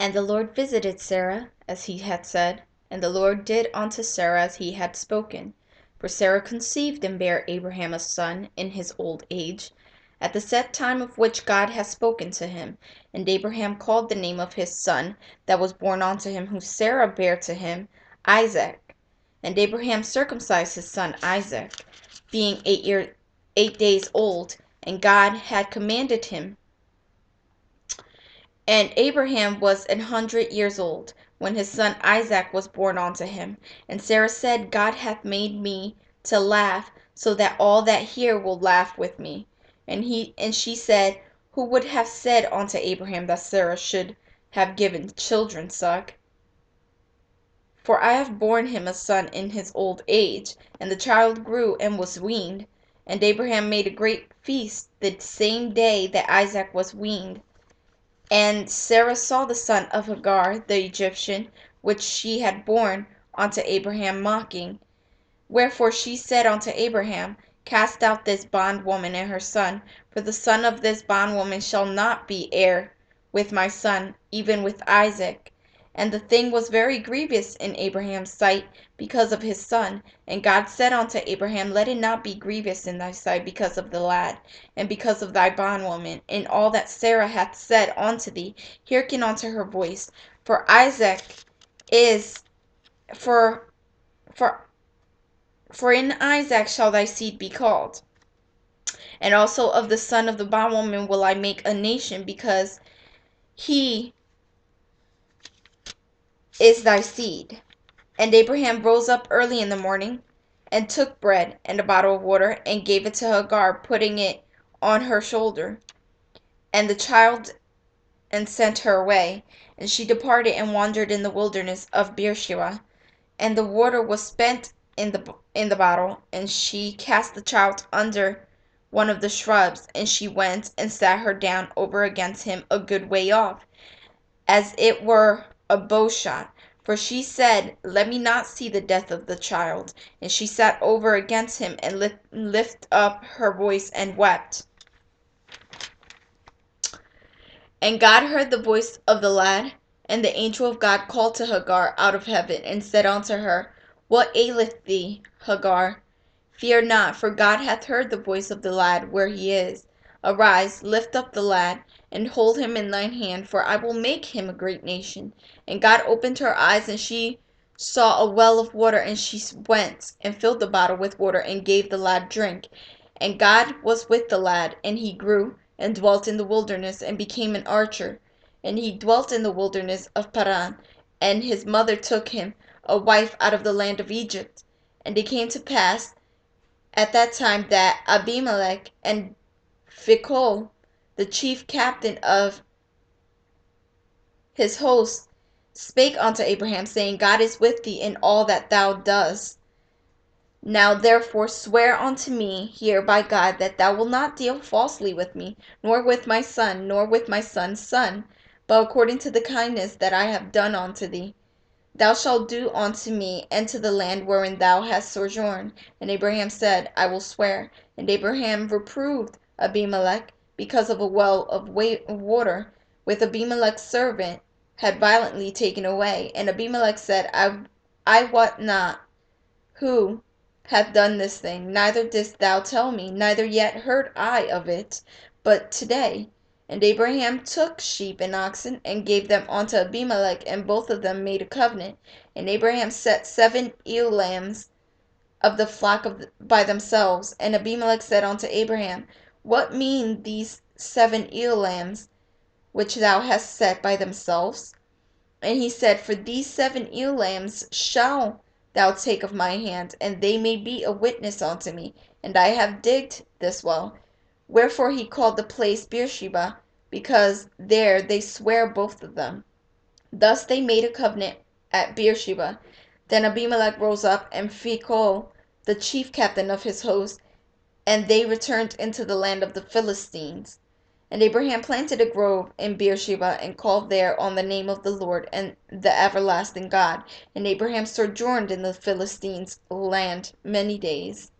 And the Lord visited Sarah, as he had said, and the Lord did unto Sarah as he had spoken. For Sarah conceived and bare Abraham a son in his old age, at the set time of which God had spoken to him. And Abraham called the name of his son that was born unto him, whom Sarah bare to him, Isaac. And Abraham circumcised his son Isaac, being 8 days old, and God had commanded him. And Abraham was 100 years old, when his son Isaac was born unto him. And Sarah said, God hath made me to laugh, so that all that hear will laugh with me. And she said, Who would have said unto Abraham that Sarah should have given children suck? For I have borne him a son in his old age. And the child grew and was weaned. And Abraham made a great feast the same day that Isaac was weaned. And Sarah saw the son of Hagar the Egyptian, which she had borne unto Abraham, mocking. Wherefore she said unto Abraham, Cast out this bondwoman and her son, for the son of this bondwoman shall not be heir with my son, even with Isaac. And the thing was very grievous in Abraham's sight because of his son. And God said unto Abraham, Let it not be grievous in thy sight because of the lad, and because of thy bondwoman. In all that Sarah hath said unto thee, hearken unto her voice. For Isaac is for in Isaac shall thy seed be called. And also of the son of the bondwoman will I make a nation, because he is thy seed. And Abraham rose up early in the morning, and took bread and a bottle of water, and gave it to Hagar, putting it on her shoulder, and the child, and sent her away. And she departed and wandered in the wilderness of Beersheba. And the water was spent in the bottle, and she cast the child under one of the shrubs, and she went and sat her down over against him a good way off, as it were a bow shot. For she said, Let me not see the death of the child. And she sat over against him, and lift up her voice, and wept. And God heard the voice of the lad, and the angel of God called to Hagar out of heaven, and said unto her, What aileth thee, Hagar? Fear not, for God hath heard the voice of the lad where he is. Arise, lift up the lad, and hold him in thine hand, for I will make him a great nation. And God opened her eyes, and she saw a well of water, and she went and filled the bottle with water, and gave the lad drink. And God was with the lad, and he grew, and dwelt in the wilderness, and became an archer. And he dwelt in the wilderness of Paran, and his mother took him a wife out of the land of Egypt. And it came to pass at that time that Abimelech and Phicol, the chief captain of his host, spake unto Abraham, saying, God is with thee in all that thou doest. Now therefore swear unto me here by God that thou wilt not deal falsely with me, nor with my son, nor with my son's son, but according to the kindness that I have done unto thee. Thou shalt do unto me and to the land wherein thou hast sojourned. And Abraham said, I will swear. And Abraham reproved Abimelech because of a well of water, which Abimelech's servant had violently taken away. And Abimelech said, I wot not who hath done this thing, neither didst thou tell me, neither yet heard I of it, but today. And Abraham took sheep and oxen, and gave them unto Abimelech, and both of them made a covenant. And Abraham set 7 ewe lambs of the flock by themselves. And Abimelech said unto Abraham, What mean these 7 ewe lambs which thou hast set by themselves? And he said, For these 7 ewe lambs shall thou take of my hand, and they may be a witness unto me, and I have digged this well. Wherefore he called the place Beersheba, because there they sware both of them. Thus they made a covenant at Beersheba. Then Abimelech rose up, and Phicol, the chief captain of his host, and they returned into the land of the Philistines. And Abraham planted a grove in Beersheba, and called there on the name of the Lord and the everlasting God. And Abraham sojourned in the Philistines' land many days.